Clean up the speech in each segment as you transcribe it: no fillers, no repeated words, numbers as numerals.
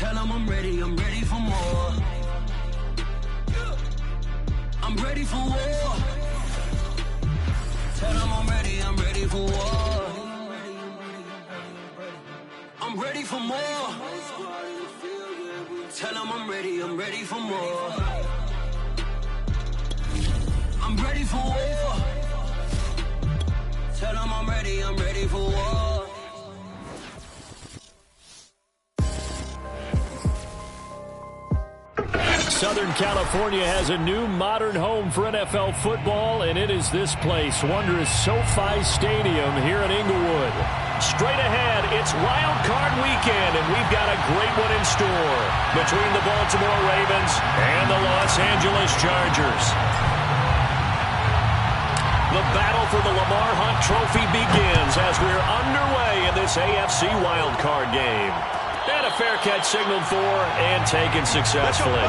Tell them I'm ready for more. I'm ready for war. Tell them I'm ready for war. I'm ready for more. Tell them I'm ready for more. I'm ready for war. Tell them I'm ready for war. Southern California has a new modern home for NFL football, and it is this place, wondrous SoFi Stadium here in Inglewood. Straight ahead, it's Wild Card Weekend, and we've got a great one in store between the Baltimore Ravens and the Los Angeles Chargers. The battle for the Lamar Hunt Trophy begins as we're underway in this AFC Wild Card game. And a fair catch signaled for and taken successfully.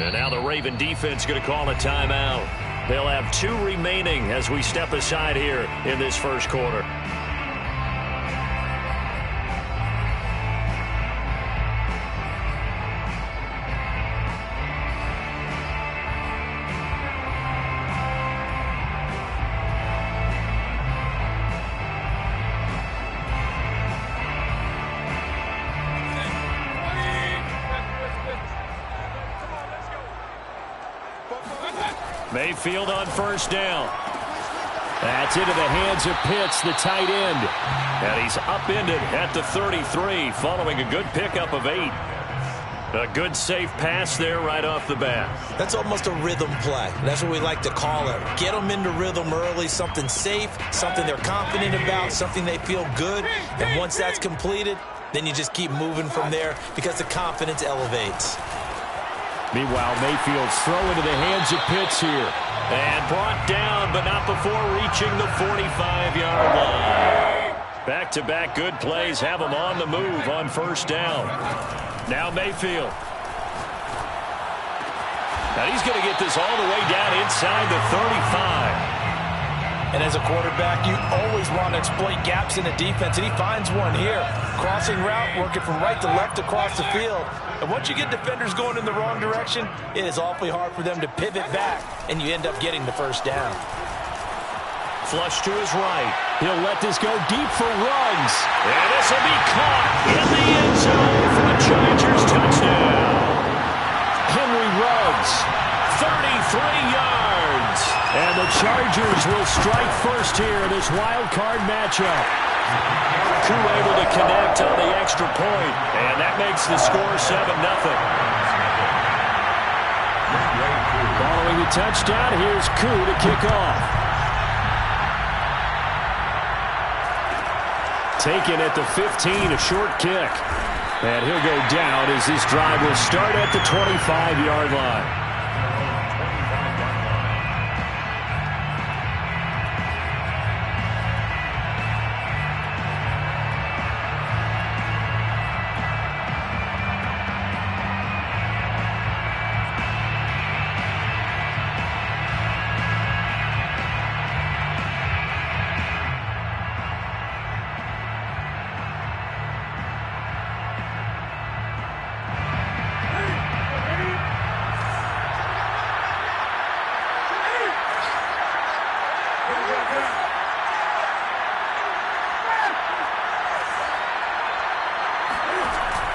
And now the Raven defense going to call a timeout. They'll have 2 remaining as we step aside here in this first quarter. Mayfield on first down. That's into the hands of Pitts, the tight end. And he's upended at the 33 following a good pickup of 8. A good safe pass there right off the bat. That's almost a rhythm play. That's what we like to call it. Get them into rhythm early, something safe, something they're confident about, something they feel good. And once that's completed, then you just keep moving from there because the confidence elevates. Meanwhile, Mayfield's throw into the hands of Pitts here. And brought down, but not before reaching the 45-yard line. Back-to-back good plays have him on the move on first down. Now Mayfield. And he's going to get this all the way down inside the 35. And as a quarterback, you always want to exploit gaps in the defense, and he finds one here. Crossing route, working from right to left across the field. And once you get defenders going in the wrong direction, it is awfully hard for them to pivot back, and you end up getting the first down. Flush to his right. He'll let this go deep for runs. And this will be caught in the end zone for a Chargers touchdown. Henry Ruggs, 33 yards. And the Chargers will strike first here in this wild card matchup. Koo able to connect on the extra point, and that makes the score 7-0. Following the touchdown, here's Koo to kick off. Taken at the 15, a short kick. And he'll go down as this drive will start at the 25-yard line.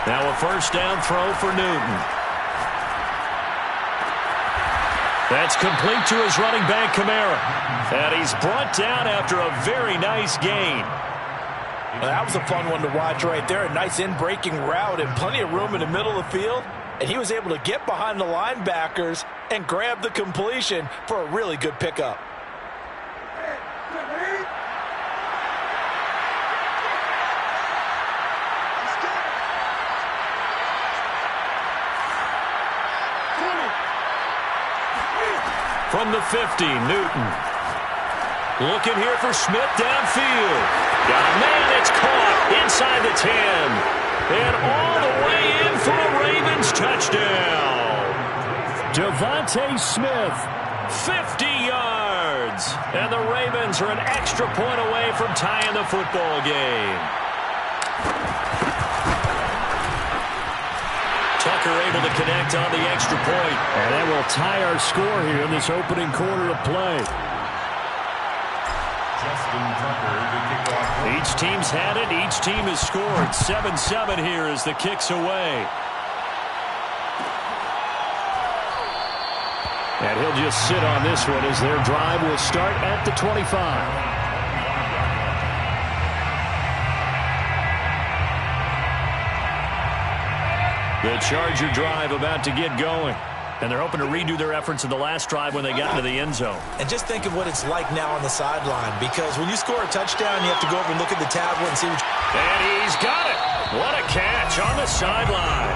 Now a first down throw for Newton. That's complete to his running back, Kamara. And he's brought down after a very nice gain. Well, that was a fun one to watch right there. A nice in-breaking route and plenty of room in the middle of the field. And he was able to get behind the linebackers and grab the completion for a really good pickup. From the 50, Newton. Looking here for Smith downfield. Got a man, it's caught inside the 10. And all the way in for a Ravens touchdown. Devontae Smith, 50 yards. And the Ravens are an extra point away from tying the football game. Tucker able to connect on the extra point. And that will tie our score here in this opening quarter of play. Each team's had it. Each team has scored. 7-7 here as the kick's away. And he'll just sit on this one as their drive will start at the 25. The Charger drive about to get going. And they're hoping to redo their efforts in the last drive when they got into the end zone. And just think of what it's like now on the sideline. Because when you score a touchdown, you have to go over and look at the tablet and see what And he's got it. What a catch on the sideline.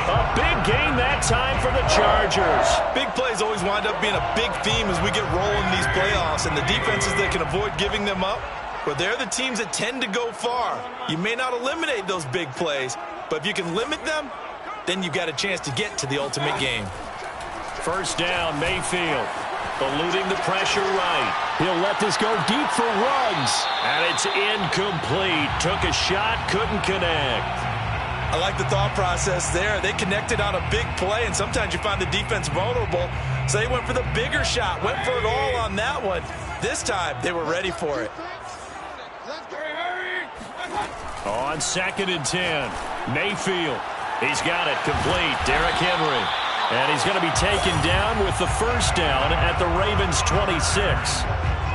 A big gain that time for the Chargers. Big plays always wind up being a big theme as we get rolling in these playoffs. And the defenses that can avoid giving them up, well, they're the teams that tend to go far. You may not eliminate those big plays, but if you can limit them, then you've got a chance to get to the ultimate game. First down, Mayfield. Eluding the pressure right. He'll let this go deep for Ruggs. And it's incomplete. Took a shot, couldn't connect. I like the thought process there. They connected on a big play, and sometimes you find the defense vulnerable. So they went for the bigger shot, went for it all on that one. This time, they were ready for it. On 2nd and 10, Mayfield. He's got it complete. Derrick Henry. And he's going to be taken down with the first down at the Ravens' 26.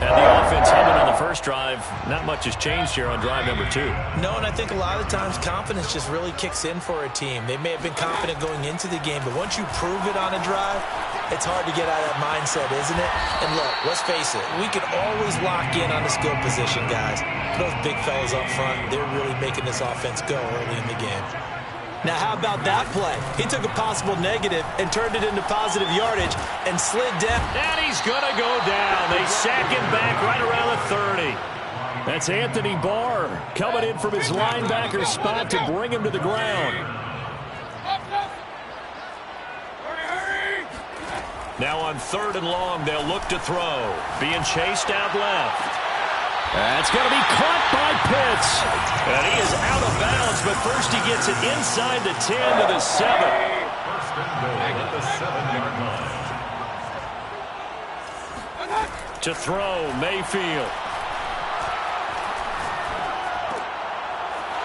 And the offense humming on the first drive. Not much has changed here on drive number 2. No, and I think a lot of times confidence just really kicks in for a team. They may have been confident going into the game, but once you prove it on a drive, it's hard to get out of that mindset, isn't it? And look, let's face it, we can always lock in on the skill position, guys. Those big fellas up front, they're really making this offense go early in the game. Now, how about that play? He took a possible negative and turned it into positive yardage and slid down. And he's going to go down. They sack him back right around the 30. That's Anthony Barr coming in from his linebacker spot to bring him to the ground. Now on 3rd and long, they'll look to throw. Being chased out left. That's going to be caught by Pitts. And he is out of bounds, but first he gets it inside the 10 to the 7. To throw, Mayfield.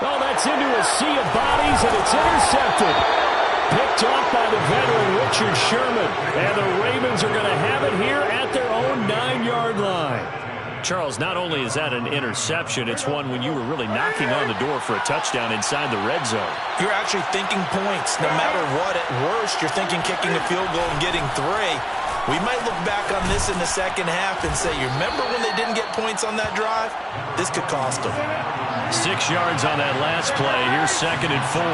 Oh, that's into a sea of bodies, and it's intercepted. Picked off by the veteran Richard Sherman. And the Ravens are going to have it here at their own 9-yard line. Charles, not only is that an interception, it's one when you were really knocking on the door for a touchdown inside the red zone. You're actually thinking points. No matter what, at worst, you're thinking kicking a field goal and getting 3. We might look back on this in the second half and say, you remember when they didn't get points on that drive? This could cost them. 6 yards on that last play. Here's 2nd and 4. A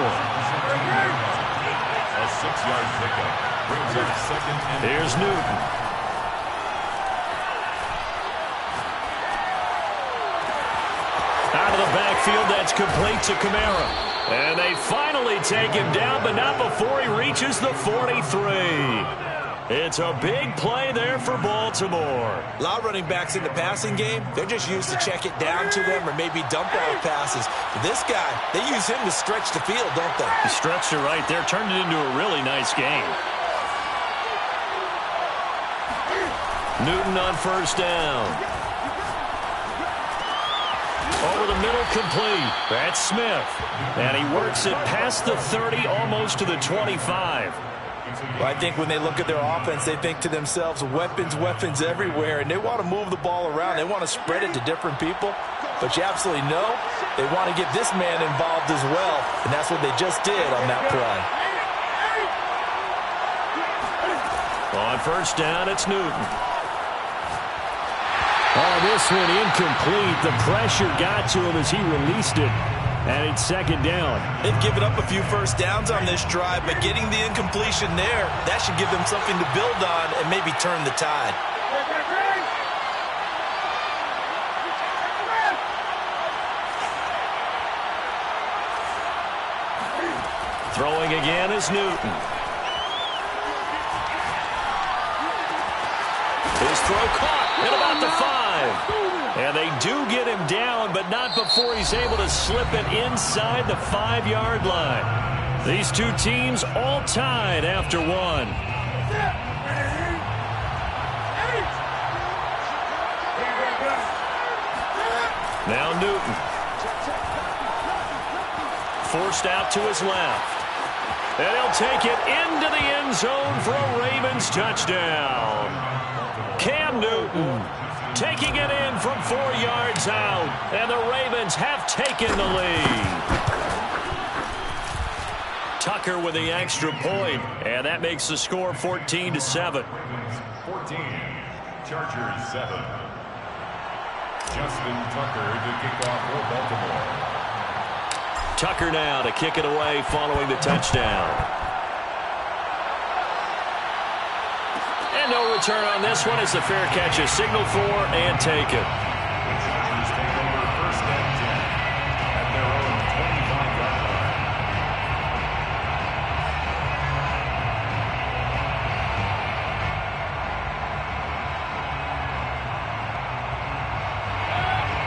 6-yard pickup brings up 2nd and 4. Here's Newton. Out of the backfield, that's complete to Kamara. And they finally take him down, but not before he reaches the 43. It's a big play there for Baltimore. A lot of running backs in the passing game, they're just used to check it down to them or maybe dump off passes. But this guy, they use him to stretch the field, don't they? He stretched it right there, turned it into a really nice game. Newton on first down. Over the middle, complete. That's Smith. And he works it past the 30, almost to the 25. Well, I think when they look at their offense, they think to themselves, weapons, weapons everywhere, and they want to move the ball around. They want to spread it to different people. But you absolutely know they want to get this man involved as well, and that's what they just did on that play. On first down, it's Newton. Oh, this one incomplete. The pressure got to him as he released it. And it's second down. They've given up a few first downs on this drive, but getting the incompletion there, that should give them something to build on and maybe turn the tide. Throwing again is Newton. His throw caught at about the 5. And they do get him down, but not before he's able to slip it inside the 5-yard line. These two teams all tied after one. Now Newton. Forced out to his left. And he'll take it into the end zone for a Ravens touchdown. Cam Newton taking it in from 4 yards out. And the Ravens have taken the lead. Tucker with the extra point. And that makes the score 14-7. 14. Chargers 7. Justin Tucker to kick off for Baltimore. Tucker now to kick it away following the touchdown. And no return on this one as the fair catch is signaled for and taken. The Chargers take over first and 10 at their own 25-yard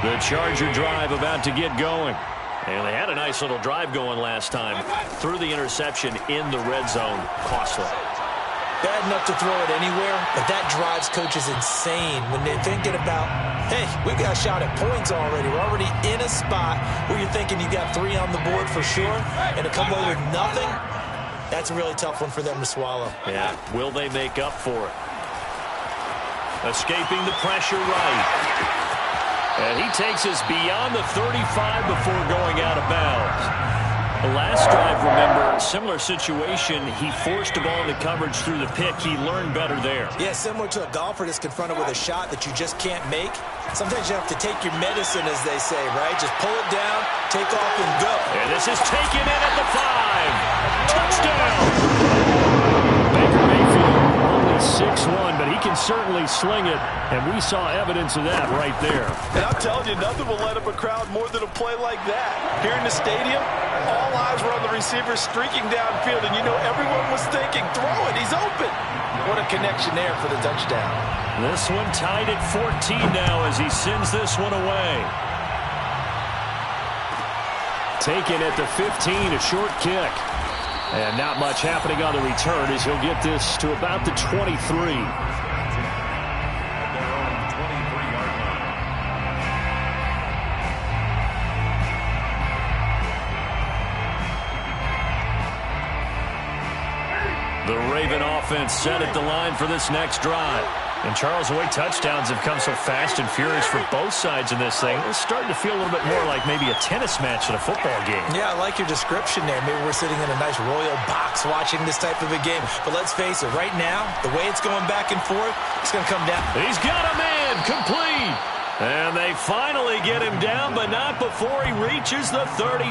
line. The Charger drive about to get going. And they had a nice little drive going last time. Threw the interception in the red zone. Costly. Bad enough to throw it anywhere, but that drives coaches insane when they're thinking about, hey, we've got a shot at points already. We're already in a spot where you're thinking you got 3 on the board for sure, and to come away with nothing, that's a really tough one for them to swallow. Yeah, will they make up for it? Escaping the pressure right. And he takes us beyond the 35 before going out of bounds. The last drive, remember, similar situation. He forced the ball into coverage through the pick. He learned better there. Yeah, similar to a golfer that's confronted with a shot that you just can't make. Sometimes you have to take your medicine, as they say, right? Just pull it down, take off, and go. And this is taken in at the 5. Touchdown! Baker Mayfield only 6'1", but he can certainly sling it, and we saw evidence of that right there. And I'm telling you, nothing will light up a crowd more than a play like that. Here in the stadium, all eyes were on the receiver streaking downfield, and you know everyone was thinking, throw it, he's open. What a connection there for the touchdown. This one tied at 14 now as he sends this one away. Taken at the 15, a short kick. And not much happening on the return as he'll get this to about the 23. At their own 23-yard line. The Raven offense set at the line for this next drive. And Charles, the way touchdowns have come so fast and furious for both sides in this thing, it's starting to feel a little bit more like maybe a tennis match at a football game. Yeah, I like your description there. Maybe we're sitting in a nice royal box watching this type of a game. But let's face it, right now, the way it's going back and forth, it's going to come down. He's got a man, complete. And they finally get him down, but not before he reaches the 34.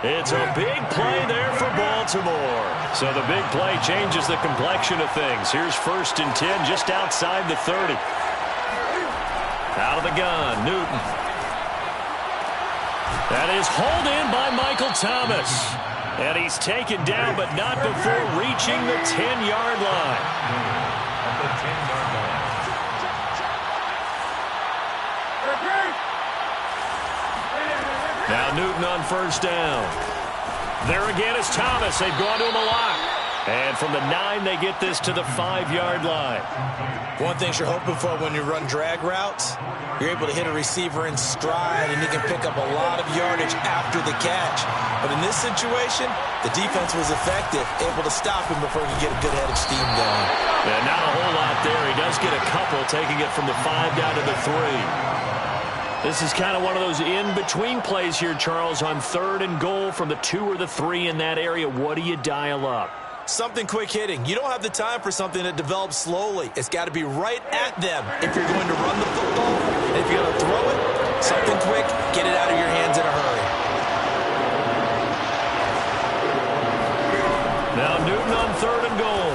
It's a big play there for Baltimore. So the big play changes the complexion of things. Here's 1st and 10 just outside the 30. Out of the gun, Newton. That is hauled in by Michael Thomas. And he's taken down, but not before reaching the 10-yard line. At the 10-yard line. Now Newton on 1st down. There again is Thomas. They've gone to him a lot. And from the 9, they get this to the 5-yard line. One thing you're hoping for when you run drag routes, you're able to hit a receiver in stride, and he can pick up a lot of yardage after the catch. But in this situation, the defense was effective, able to stop him before he could get a good head of steam going. Yeah, not a whole lot there. He does get a couple, taking it from the 5 down to the 3. This is kind of one of those in-between plays here, Charles, on 3rd and goal from the 2 or the 3 in that area. What do you dial up? Something quick hitting. You don't have the time for something that develops slowly. It's got to be right at them if you're going to run the football. And if you're going to throw it, something quick, get it out of your hands in a hurry. Now Newton on 3rd and goal.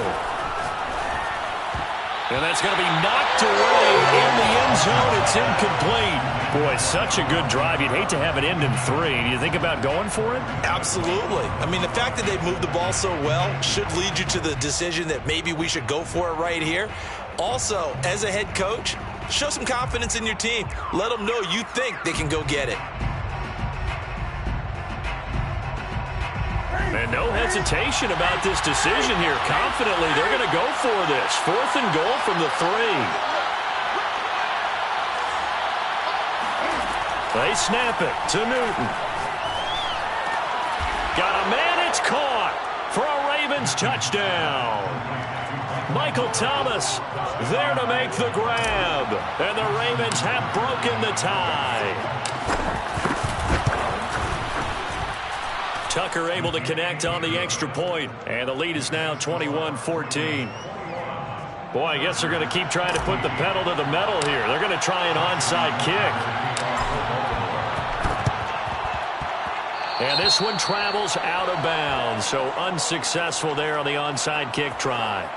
And that's going to be knocked away in the end zone. It's incomplete. Boy, such a good drive. You'd hate to have it end in 3. Do you think about going for it? Absolutely. I mean, the fact that they've moved the ball so well should lead you to the decision that maybe we should go for it right here. Also, as a head coach, show some confidence in your team. Let them know you think they can go get it. And no hesitation about this decision here. Confidently, they're going to go for this. 4th and goal from the 3. They snap it to Newton. Got a man, it's caught for a Ravens touchdown. Michael Thomas there to make the grab. And the Ravens have broken the tie. Tucker able to connect on the extra point, and the lead is now 21-14. Boy, I guess they're going to keep trying to put the pedal to the metal here. They're going to try an onside kick. And this one travels out of bounds, so unsuccessful there on the onside kick try.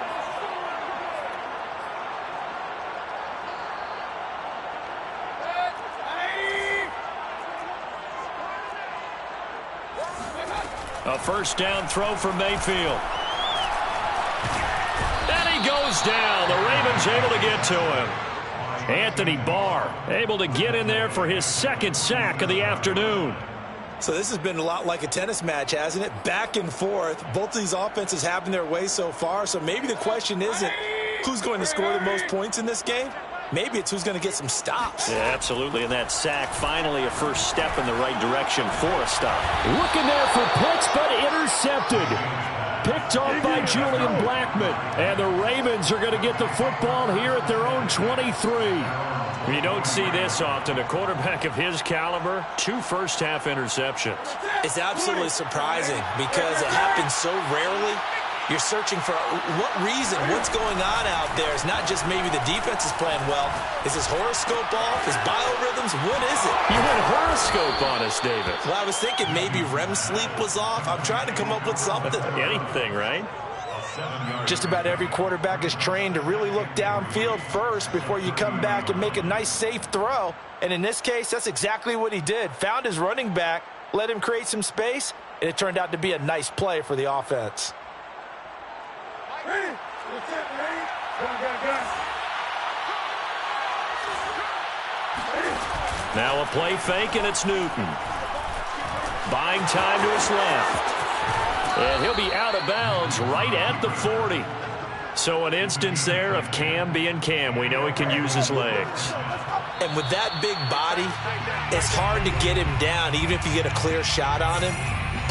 A 1st down throw for Mayfield. And he goes down. The Ravens able to get to him. Anthony Barr able to get in there for his 2nd sack of the afternoon. So this has been a lot like a tennis match, hasn't it? Back and forth. Both of these offenses having their way so far. So maybe the question isn't who's going to score the most points in this game. Maybe it's who's going to get some stops. Yeah, absolutely. And that sack, finally a first step in the right direction for a stop. Looking there for Pitts, but intercepted. Picked off by Julian Blackmon. And the Ravens are going to get the football here at their own 23. You don't see this often. A quarterback of his caliber, 2 first-half interceptions. It's absolutely surprising because it happens so rarely. You're searching for what reason, what's going on out there. It's not just maybe the defense is playing well. Is his horoscope off? His biorhythms? What is it? You went horoscope on us, David. Well, I was thinking maybe REM sleep was off. I'm trying to come up with something. Anything, right? Just about every quarterback is trained to really look downfield first before you come back and make a nice, safe throw. And in this case, that's exactly what he did. Found his running back, let him create some space, and it turned out to be a nice play for the offense. Now a play fake, and it's Newton. Buying time to his left. And he'll be out of bounds right at the 40. So an instance there of Cam being Cam. We know he can use his legs. And with that big body, it's hard to get him down, even if you get a clear shot on him.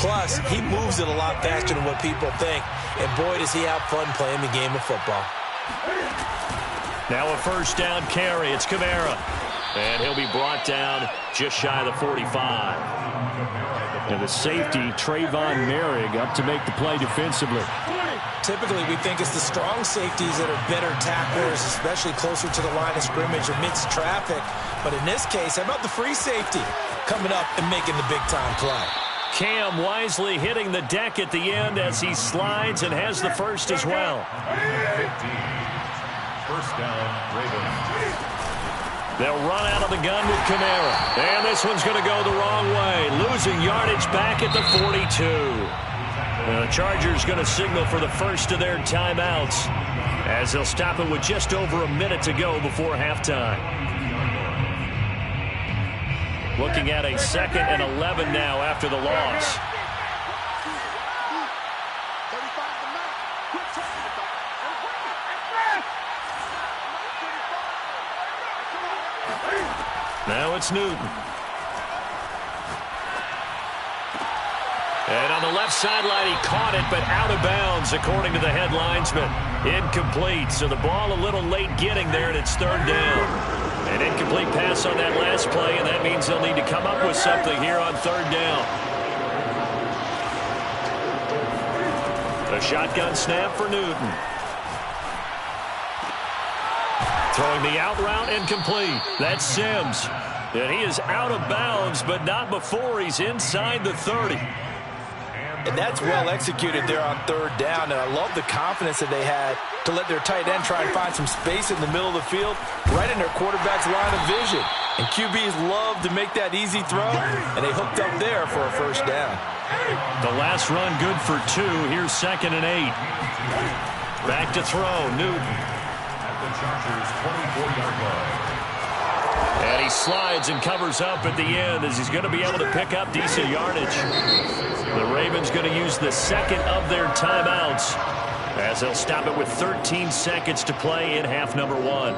Plus, he moves it a lot faster than what people think. And boy, does he have fun playing the game of football. Now a 1st down carry. It's Kamara. And he'll be brought down just shy of the 45. And the safety, Trayvon Merrick, up to make the play defensively. Typically, we think it's the strong safeties that are better tacklers, especially closer to the line of scrimmage amidst traffic. But in this case, how about the free safety coming up and making the big-time play? Cam wisely hitting the deck at the end as he slides and has the first as well. 1st down, Ravens. They'll run out of the gun with Kamara. And this one's going to go the wrong way. Losing yardage back at the 42. The Chargers going to signal for the first of their timeouts as they'll stop it with just over a minute to go before halftime. Looking at a 2nd and 11 now after the loss. Now it's Newton. And on the left sideline, he caught it, but out of bounds, according to the head linesman. Incomplete, so the ball a little late getting there, and it's third down. An incomplete pass on that last play, and that means they'll need to come up with something here on third down. A shotgun snap for Newton. Throwing the out route, incomplete. That's Sims. And he is out of bounds, but not before he's inside the 30. And that's well executed there on third down. And I love the confidence that they had to let their tight end try and find some space in the middle of the field, right in their quarterback's line of vision. And QBs love to make that easy throw, and they hooked up there for a first down. The last run good for 2. Here's 2nd and 8. Back to throw, Newton. At the Chargers' 24-yard line. And he slides and covers up at the end as he's going to be able to pick up decent yardage. The Ravens going to use the second of their timeouts as they'll stop it with 13 seconds to play in half number 1.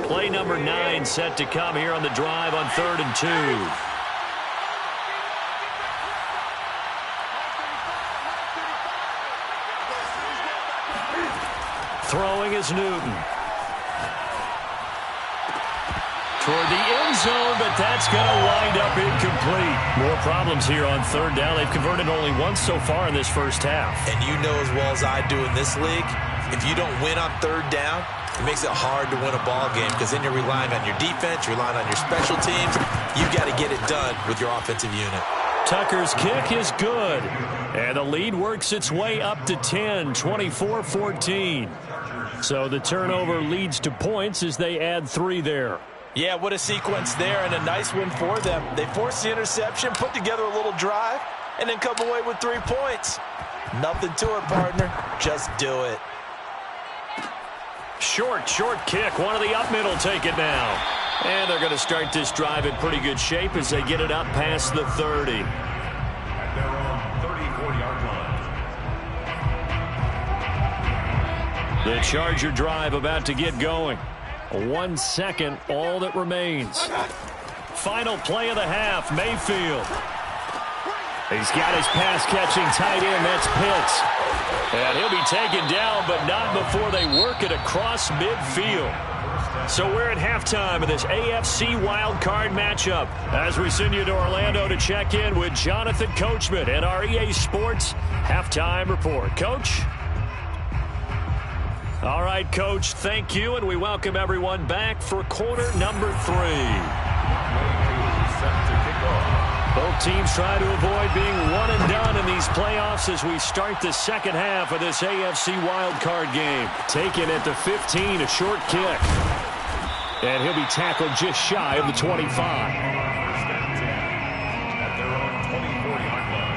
Play number 9 set to come here on the drive on 3rd and 2. Throwing is Newton. Toward the end zone, but that's going to wind up incomplete. More problems here on third down. They've converted only once so far in this first half. And you know as well as I do in this league, if you don't win on third down, it makes it hard to win a ball game because then you're relying on your defense, you're relying on your special teams. You've got to get it done with your offensive unit. Tucker's kick is good. And the lead works its way up to 10, 24-14. So the turnover leads to points as they add 3 there. Yeah, what a sequence there, and a nice win for them. They forced the interception, put together a little drive, and then come away with 3 points. Nothing to it, partner. Just do it. Short kick. One of the up middle take it now. And they're going to start this drive in pretty good shape as they get it up past the 30. At their own 34-yard line. The Charger drive about to get going. 1 second, all that remains. Final play of the half, Mayfield. He's got his pass-catching tight end, that's Pitts. And he'll be taken down, but not before they work it across midfield. So we're at halftime of this AFC wildcard matchup as we send you to Orlando to check in with Jonathan Coachman and our EA Sports Halftime Report. Coach? All right, Coach, thank you, and we welcome everyone back for quarter number 3. Both teams try to avoid being one and done in these playoffs as we start the second half of this AFC wildcard game. Taken at the 15, a short kick. And he'll be tackled just shy of the 25. At their own 24-yard line.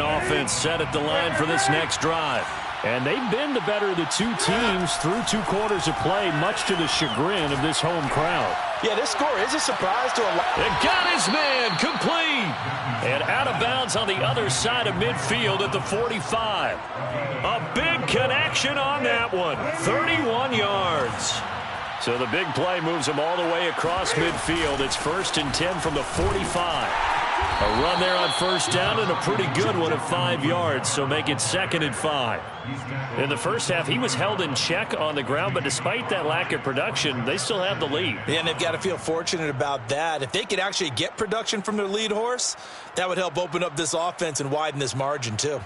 Offense set at the line for this next drive. And they've been the better of the 2 teams through 2 quarters of play, much to the chagrin of this home crowd. Yeah, this score is a surprise to a lot. And got his man complete. And out of bounds on the other side of midfield at the 45. A big connection on that one. 31 yards. So the big play moves them all the way across midfield. It's 1st and 10 from the 45. A run there on first down and a pretty good one at 5 yards, so make it 2nd and 5. In the first half, he was held in check on the ground, but despite that lack of production, they still have the lead. Yeah, and they've got to feel fortunate about that. If they could actually get production from their lead horse, that would help open up this offense and widen this margin too.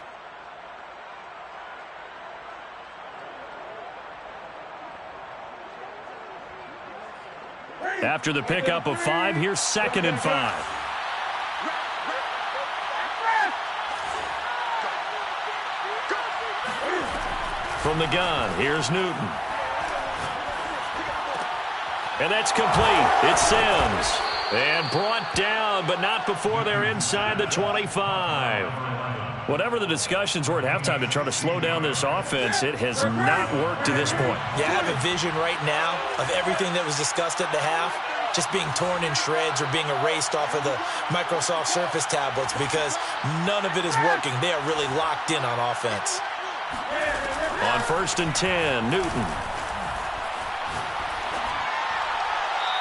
After the pickup of 5, here's 2nd and 5. From the gun, here's Newton. And that's complete. It's Sims. And brought down, but not before they're inside the 25. Whatever the discussions were at halftime to try to slow down this offense, it has not worked to this point. Yeah, I have a vision right now of everything that was discussed at the half just being torn in shreds or being erased off of the Microsoft Surface tablets because none of it is working. They are really locked in on offense. On 1st and 10, Newton.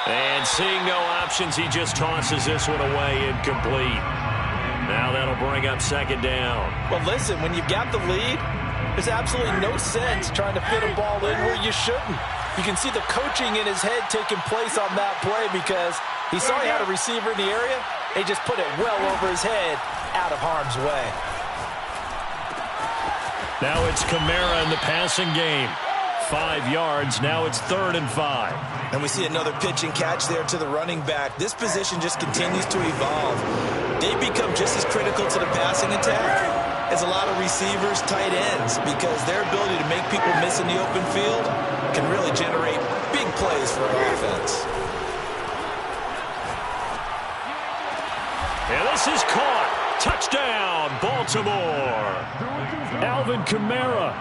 And seeing no options, he just tosses this one away incomplete. Now that'll bring up 2nd down. Well, listen, when you've got the lead, there's absolutely no sense trying to fit a ball in where you shouldn't. You can see the coaching in his head taking place on that play because he saw he had a receiver in the area. He just put it well over his head, out of harm's way. Now it's Kamara in the passing game. 5 yards. Now it's 3rd and 5. And we see another pitch and catch there to the running back. This position just continues to evolve. They become just as critical to the passing attack as a lot of receivers, tight ends, because their ability to make people miss in the open field can really generate big plays for an offense. And this is caught. Touchdown, Baltimore. Alvin Kamara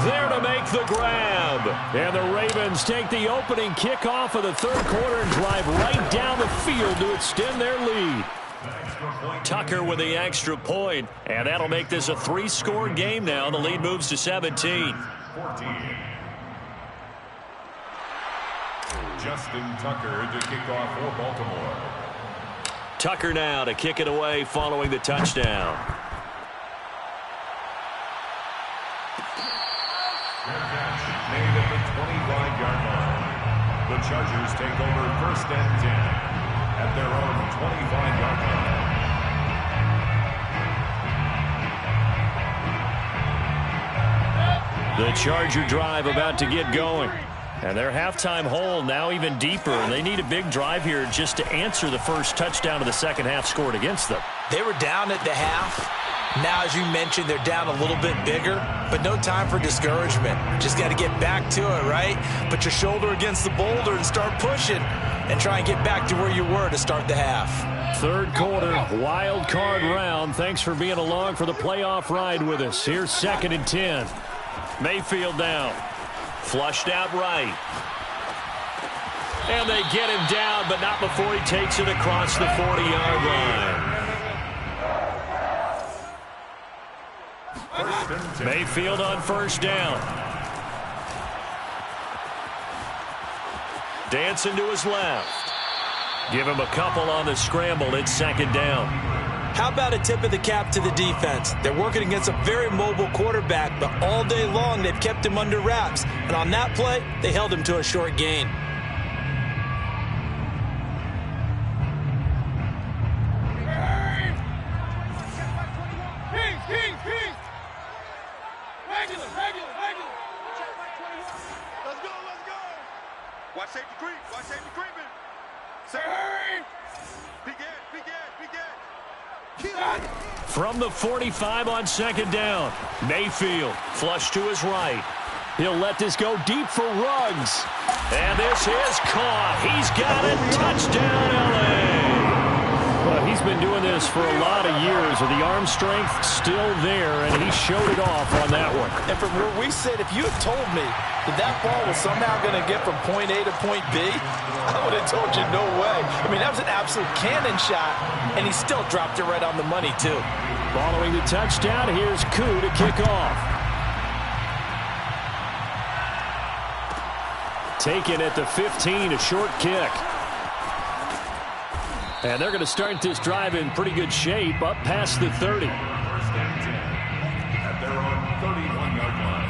there to make the grab. And the Ravens take the opening kickoff of the 3rd quarter and drive right down the field to extend their lead. Tucker with the extra point, and that'll make this a 3-score game now. The lead moves to 17. Justin Tucker to kick off for Baltimore. Tucker now to kick it away following the touchdown. Made at the 25-yard line. The Chargers take over 1st and 10 at their own 25-yard line. The Charger drive about to get going. And their halftime hole now even deeper. And they need a big drive here just to answer the first touchdown of the second half scored against them. They were down at the half. Now, as you mentioned, they're down a little bit bigger, but no time for discouragement. Just got to get back to it, right? Put your shoulder against the boulder and start pushing and try and get back to where you were to start the half. 3rd quarter, wild card round. Thanks for being along for the playoff ride with us. Here's 2nd and 10. Mayfield down. Flushed out right. And they get him down, but not before he takes it across the 40-yard line. Mayfield on 1st down. Dancing to his left. Give him a couple on the scramble. It's 2nd down. How about a tip of the cap to the defense? They're working against a very mobile quarterback, but all day long they've kept him under wraps. And on that play, they held him to a short gain. Watch safety creep. Watch safety creeping. From the 45 on 2nd down. Mayfield flush to his right. He'll let this go deep for Ruggs. And this is caught. He's got it. Touchdown, L.A. Well, he's been doing this for a lot of years, and the arm strength still there, and he showed it off on that one. And from where we sit, if you had told me that ball was somehow going to get from point A to point B, I would have told you no way. I mean, that was an absolute cannon shot, and he still dropped it right on the money, too. Following the touchdown, here's Koo to kick off. Taken at the 15, a short kick. And they're going to start this drive in pretty good shape, up past the 30. 1st and 10 at their own 31-yard line.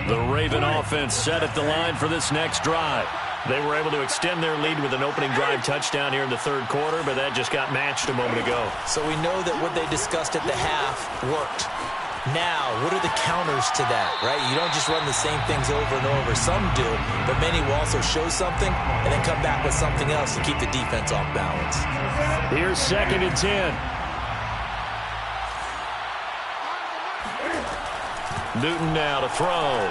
The Raven offense set at the line for this next drive. They were able to extend their lead with an opening drive touchdown here in the third quarter, but that just got matched a moment ago. So we know that what they discussed at the half worked. Now, what are the counters to that, right? You don't just run the same things over and over. Some do, but many will also show something and then come back with something else to keep the defense off balance. Here's 2nd and 10. Newton now to throw.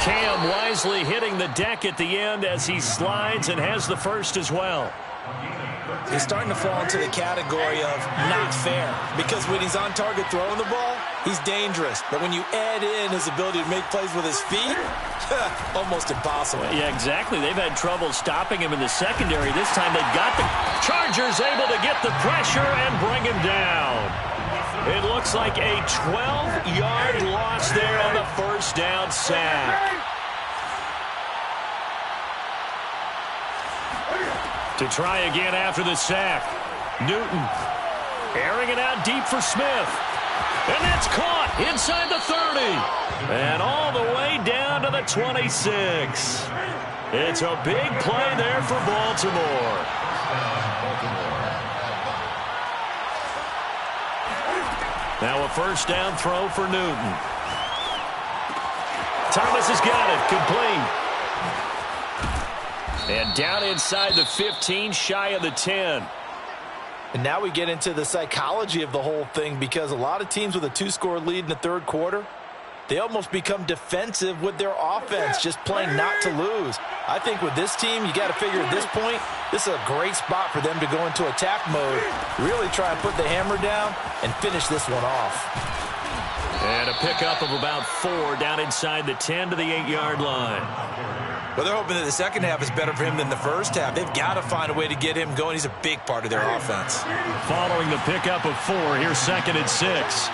Cam wisely hitting the deck at the end as he slides and has the first as well. He's starting to fall into the category of not fair, because when he's on target throwing the ball, he's dangerous. But when you add in his ability to make plays with his feet, almost impossible. Yeah, exactly. They've had trouble stopping him in the secondary. This time they've got the Chargers able to get the pressure and bring him down. It looks like a 12-yard loss there on the first down sack. To try again after the sack. Newton airing it out deep for Smith. And that's caught inside the 30. And all the way down to the 26. It's a big play there for Baltimore. Now a first down throw for Newton. Thomas has got it. Complete. And down inside the 15, shy of the 10. And now we get into the psychology of the whole thing, because a lot of teams with a 2-score lead in the third quarter, they almost become defensive with their offense, just playing not to lose. I think with this team, you got to figure at this point, this is a great spot for them to go into attack mode, really try and put the hammer down and finish this one off. And a pickup of about 4 down inside the 10 to the 8-yard line. Well, they're hoping that the second half is better for him than the first half. They've got to find a way to get him going. He's a big part of their offense. Following the pickup of 4, here's 2nd and 6.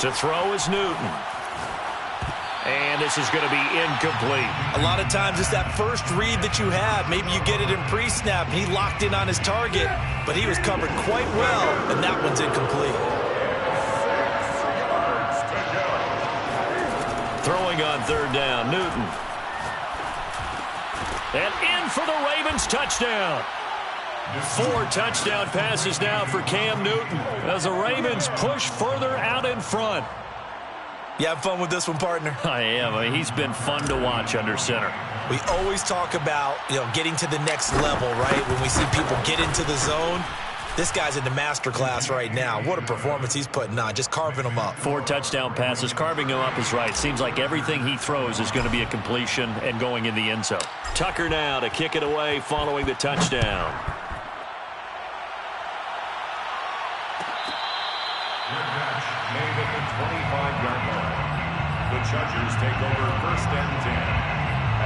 To throw is Newton. And this is going to be incomplete. A lot of times it's that first read that you have. Maybe you get it in pre-snap. He locked in on his target, but he was covered quite well, and that one's incomplete. Throwing on third down, Newton. And in for the Ravens touchdown. 4 touchdown passes now for Cam Newton as the Ravens push further out in front. You have fun with this one, partner? I am. I mean, he's been fun to watch under center. We always talk about, getting to the next level, right? When we see people get into the zone, this guy's in the master class right now. What a performance he's putting on, just carving them up. 4 touchdown passes. Carving him up is right. Seems like everything he throws is going to be a completion and going in the end zone. Tucker now to kick it away following the touchdown. Made at the 25-yard line. The Chargers take over 1st and 10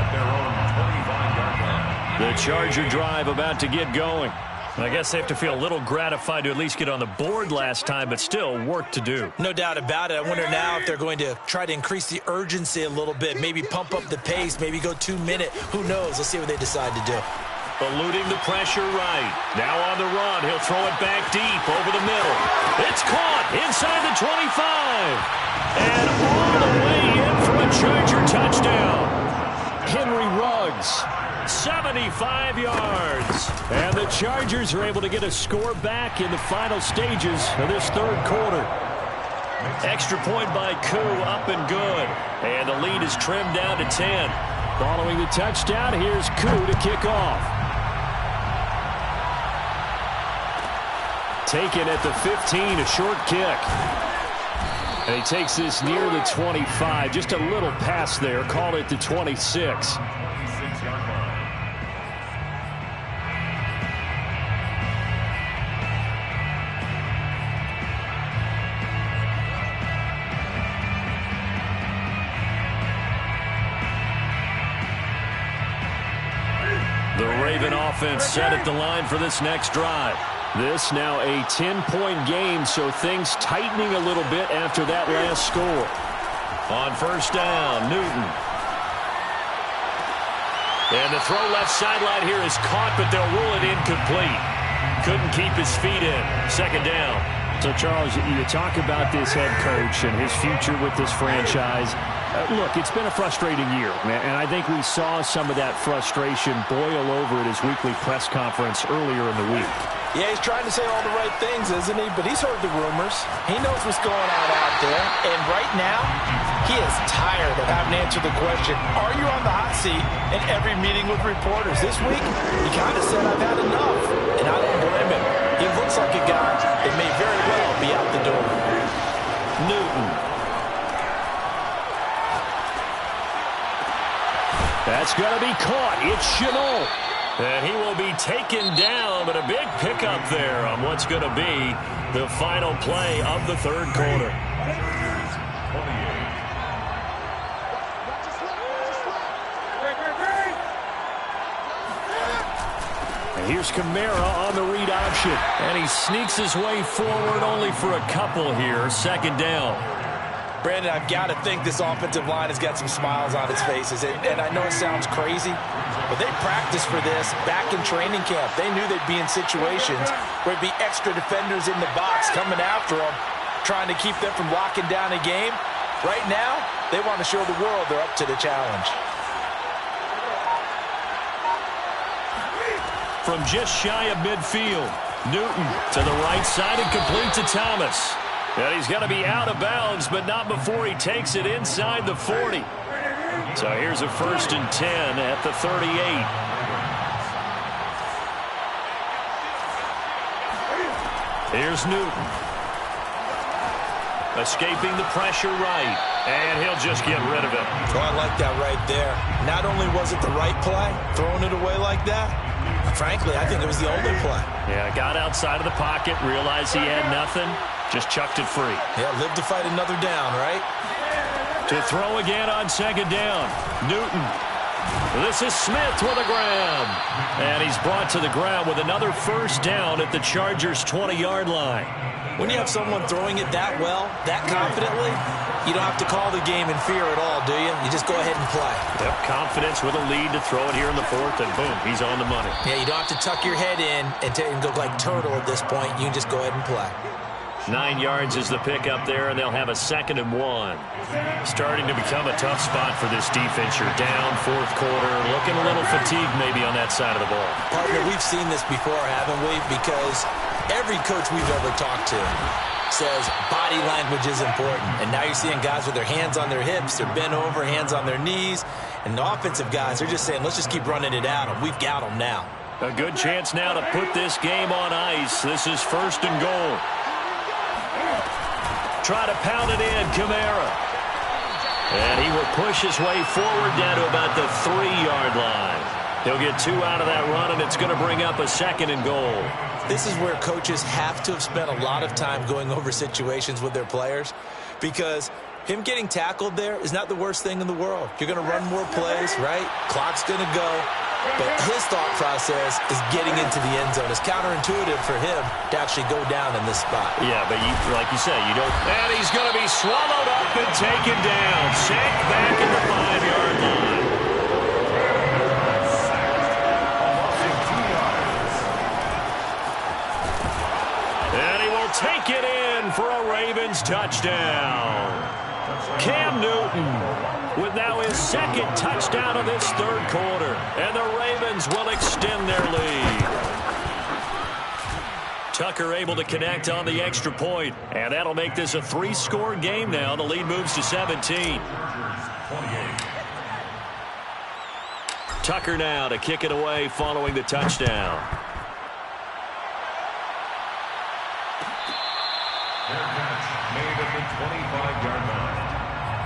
at their own 25-yard line. The Charger drive about to get going. I guess they have to feel a little gratified to at least get on the board last time, but still work to do. No doubt about it. I wonder now if they're going to try to increase the urgency a little bit, maybe pump up the pace, maybe go 2-minute. Who knows? Let's see what they decide to do. Eluding the pressure right. Now on the run. He'll throw it back deep over the middle. It's caught inside the 25. And all the way in for a Charger touchdown. Henry Ruggs, 75 yards. And the Chargers are able to get a score back in the final stages of this third quarter. Extra point by Koo, up and good. And the lead is trimmed down to 10. Following the touchdown, here's Koo to kick off. Taken at the 15, a short kick. And he takes this near the 25. Just a little pass there. Call it the 26. The Raven offense set at the line for this next drive. This now a 10-point game, so things tightening a little bit after that last score. On first down, Newton. And the throw left sideline here is caught, but they'll rule it incomplete. Couldn't keep his feet in. Second down. So, Charles, you talk about this head coach and his future with this franchise. Look, it's been a frustrating year, and I think we saw some of that frustration boil over at his weekly press conference earlier in the week. Yeah, he's trying to say all the right things, isn't he? But he's heard the rumors. He knows what's going on out there. And right now, he is tired of having to answer the question, are you on the hot seat in every meeting with reporters? This week, he kind of said, I've had enough. And I don't blame him. He looks like a guy that may very well be out the door. Newton. That's going to be caught. It's Shenault. And he will be taken down, but a big pickup there on what's going to be the final play of the third quarter. And here's Kamara on the read option. And he sneaks his way forward only for a couple here. Second down. Brandon, I've got to think this offensive line has got some smiles on its faces. And I know it sounds crazy, but they practiced for this back in training camp. They knew they'd be in situations where it'd be extra defenders in the box coming after them, trying to keep them from locking down a game. Right now, they want to show the world they're up to the challenge. From just shy of midfield, Newton to the right side and complete to Thomas. And he's going to be out of bounds, but not before he takes it inside the 40. So here's a 1st and 10 at the 38. Here's Newton. Escaping the pressure right. And he'll just get rid of it. Oh, I like that right there. Not only was it the right play, throwing it away like that, frankly, I think it was the only play. Yeah, got outside of the pocket, realized he had nothing, just chucked it free. Yeah, live to fight another down, right? To throw again on second down. Newton. This is Smith with a grab. And he's brought to the ground with another first down at the Chargers' 20-yard line. When you have someone throwing it that well, that confidently, you don't have to call the game in fear at all, do you? You just go ahead and play. Yep, confidence with a lead to throw it here in the fourth, and boom, he's on the money. Yeah, you don't have to tuck your head in and go like turtle at this point. You can just go ahead and play. 9 yards is the pickup there, and they'll have a 2nd and 1. Starting to become a tough spot for this defense. You're down fourth quarter, looking a little fatigued maybe on that side of the ball. Partner, we've seen this before, haven't we? Because every coach we've ever talked to says body language is important. And now you're seeing guys with their hands on their hips, they're bent over, hands on their knees. And the offensive guys, they're just saying, let's just keep running it at them. We've got them now. A good chance now to put this game on ice. This is 1st and goal. Try to pound it in, Kamara. And he will push his way forward down to about the 3-yard line. He'll get 2 out of that run, and it's going to bring up a 2nd and goal. This is where coaches have to have spent a lot of time going over situations with their players, because him getting tackled there is not the worst thing in the world. You're going to run more plays, right? Clock's going to go. But his thought process is getting into the end zone. It's counterintuitive for him to actually go down in this spot. Yeah, but like you say, you don't. And he's going to be swallowed up and taken down. Sacked back at the 5-yard line. And he will take it in for a Ravens touchdown. Cam Newton with now his 2nd touchdown of this third quarter. And the Ravens will extend their lead. Tucker able to connect on the extra point. And that'll make this a 3-score game now. The lead moves to 17. Tucker now to kick it away following the touchdown. Their catch made at the 25-yard line.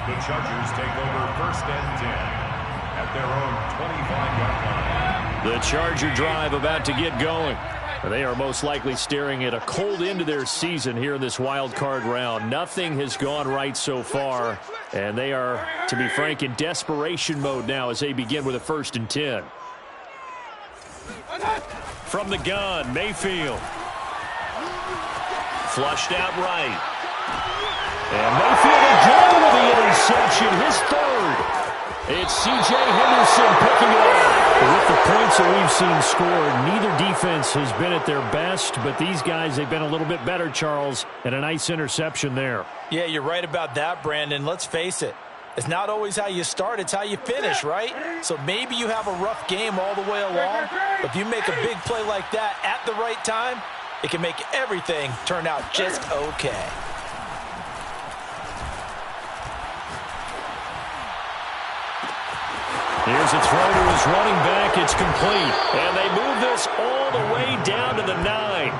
The Chargers take over 1st and 10 at their own 25-yard line. The Charger drive about to get going. They are most likely staring at a cold end to their season here in this wild card round. Nothing has gone right so far, and they are, to be frank, in desperation mode now as they begin with a 1st and 10. From the gun, Mayfield. Flushed out right. And Mayfield again with the interception, his 3rd. It's C.J. Henderson picking it up with the points that we've seen scored, neither defense has been at their best, but these guys, they've been a little bit better, Charles, and a nice interception there. Yeah, you're right about that, Brandon. Let's face it. It's not always how you start, it's how you finish, right? So maybe you have a rough game all the way along, but if you make a big play like that at the right time, it can make everything turn out just okay. Here's a throw to his running back. It's complete. And they move this all the way down to the 9.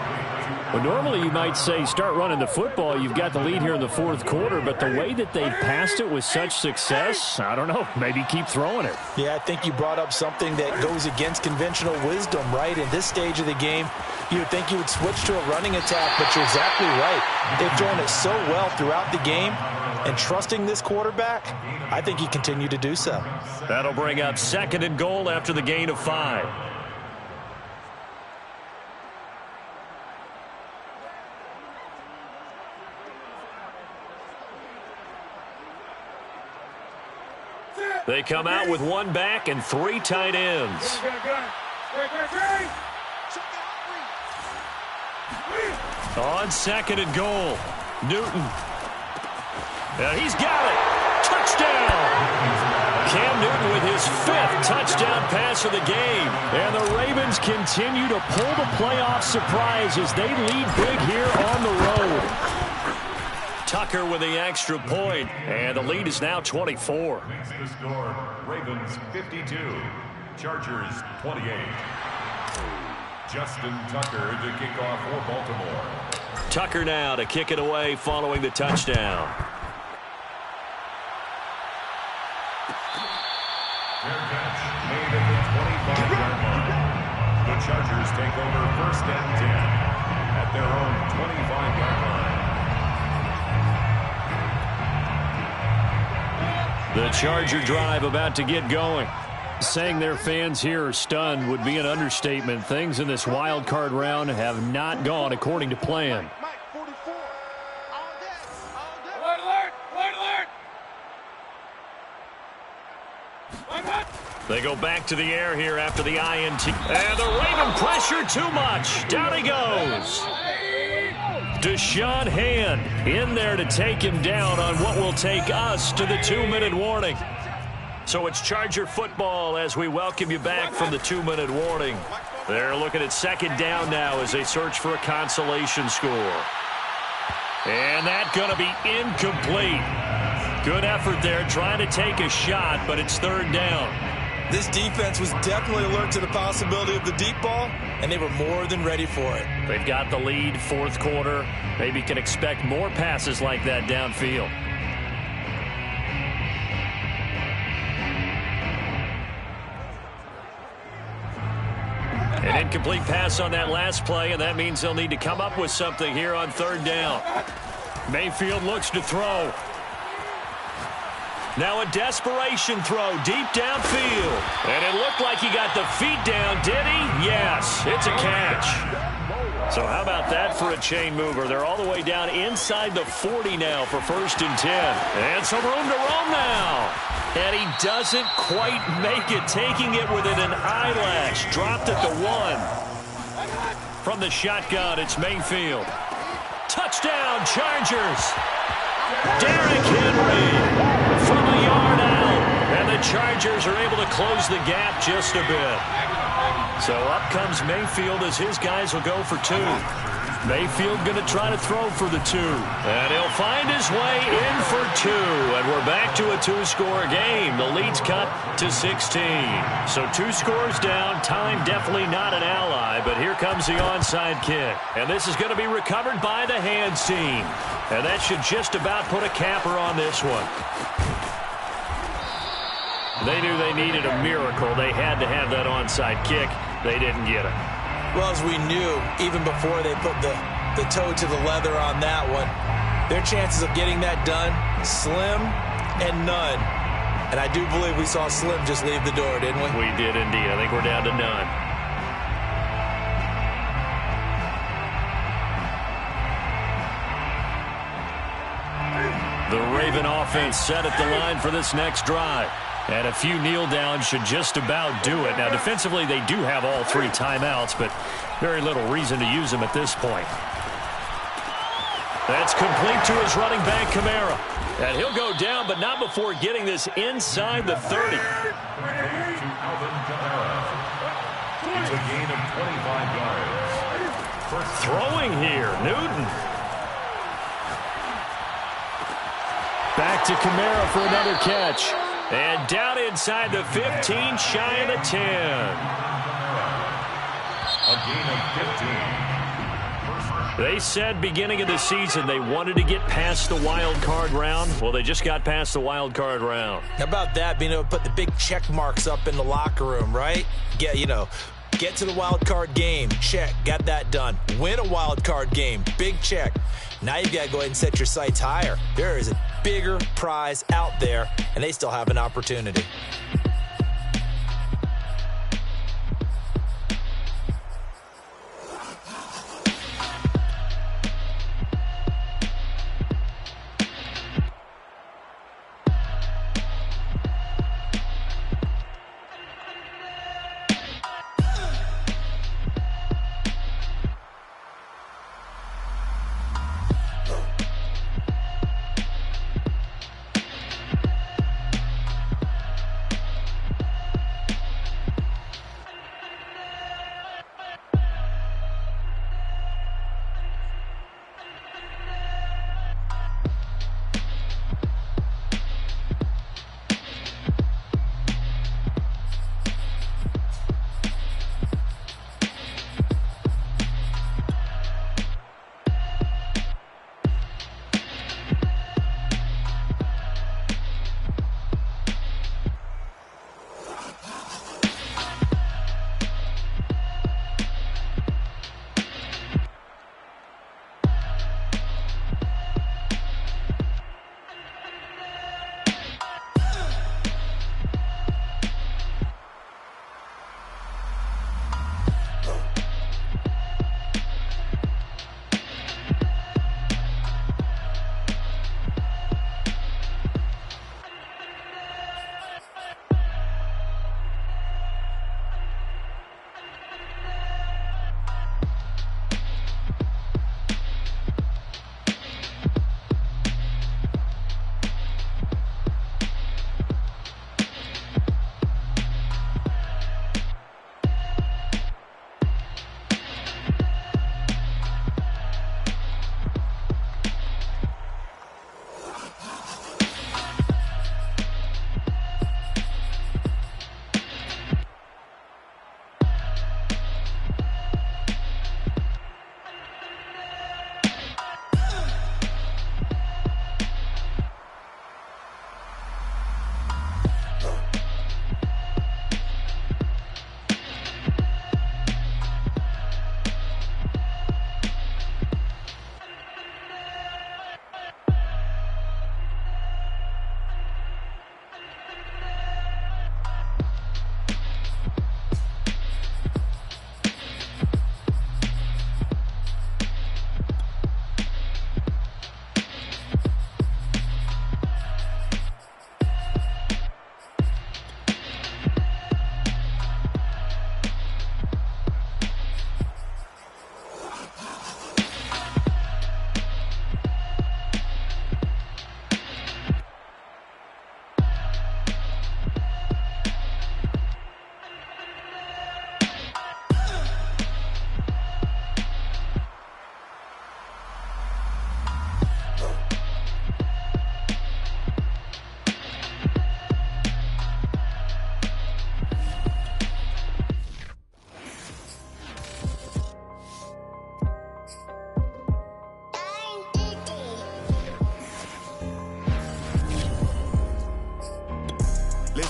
Well, normally you might say start running the football. You've got the lead here in the fourth quarter, but the way that they've passed it with such success, I don't know, maybe keep throwing it. Yeah, I think you brought up something that goes against conventional wisdom, right? In this stage of the game, you would think you would switch to a running attack, but you're exactly right. They've thrown it so well throughout the game, and trusting this quarterback, I think he continued to do so. That'll bring up 2nd and goal after the gain of 5. They come out with 1 back and 3 tight ends. On 2nd and goal, Newton. And he's got it. Touchdown. Cam Newton with his 5th touchdown pass of the game. And the Ravens continue to pull the playoff surprise as they lead big here on the road. Tucker with the extra point, and the lead is now 24. Makes the score Ravens 52, Chargers 28. Justin Tucker to kick off for Baltimore. Tucker now to kick it away following the touchdown. Fair catch made at the 25-yard line. The Chargers take over 1st and 10 at their own 25-yard line. The Charger drive about to get going. Saying their fans here are stunned would be an understatement. Things in this wild card round have not gone according to plan. Mike, 44. All day. Alert, alert. They go back to the air here after the INT. And the Raven pressure too much. Down he goes. Deshaun Hand in there to take him down on what will take us to the 2-minute warning. So it's Charger football as we welcome you back from the 2-minute warning. They're looking at 2nd down now as they search for a consolation score. And that's going to be incomplete. Good effort there trying to take a shot, but it's 3rd down. This defense was definitely alert to the possibility of the deep ball, and they were more than ready for it. They've got the lead, 4th quarter. Maybe can expect more passes like that downfield. An incomplete pass on that last play, and that means they'll need to come up with something here on 3rd down. Mayfield looks to throw. Now a desperation throw deep downfield. And it looked like he got the feet down, did he? Yes, it's a catch. So how about that for a chain mover? They're all the way down inside the 40 now for 1st and 10. And some room to roam now. And he doesn't quite make it, taking it within an eyelash. Dropped at the 1. From the shotgun, it's Mayfield. Touchdown, Chargers. Derrick Henry from a yard out. And the Chargers are able to close the gap just a bit. So up comes Mayfield as his guys will go for 2. Mayfield going to try to throw for the 2. And he'll find his way in for 2. And we're back to a 2-score game. The lead's cut to 16. So 2 scores down. Time definitely not an ally. But here comes the onside kick. And this is going to be recovered by the hands team. And that should just about put a capper on this one. They knew they needed a miracle. They had to have that onside kick. They didn't get it. Well, as we knew, even before they put the toe to the leather on that one, their chances of getting that done, slim and none. And I do believe we saw Slim just leave the door, didn't we? We did indeed. I think we're down to none. The Raven offense set at the line for this next drive. And a few kneel downs should just about do it. Now, defensively, they do have all 3 timeouts, but very little reason to use them at this point. That's complete to his running back, Kamara. And he'll go down, but not before getting this inside the 30. To Alvin Kamara. It's a gain of 25 yards. Throwing here, Newton. Back to Kamara for another catch. And down inside the 15, shy of the 10. A gain of 15. They said beginning of the season they wanted to get past the wild card round. Well, they just got past the wild card round. How about that, being able to put the big check marks up in the locker room, right? Get to the wild card game. Check. Got that done. Win a wild card game. Big check. Now you've got to go ahead and set your sights higher. There is a bigger prize out there, and they still have an opportunity.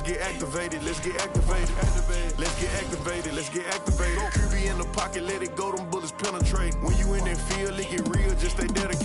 get activated, let's get activated. Let's get activated, let's get activated. QB in the pocket, let it go, them bullets penetrate. When you in that field, it get real, just stay dedicated.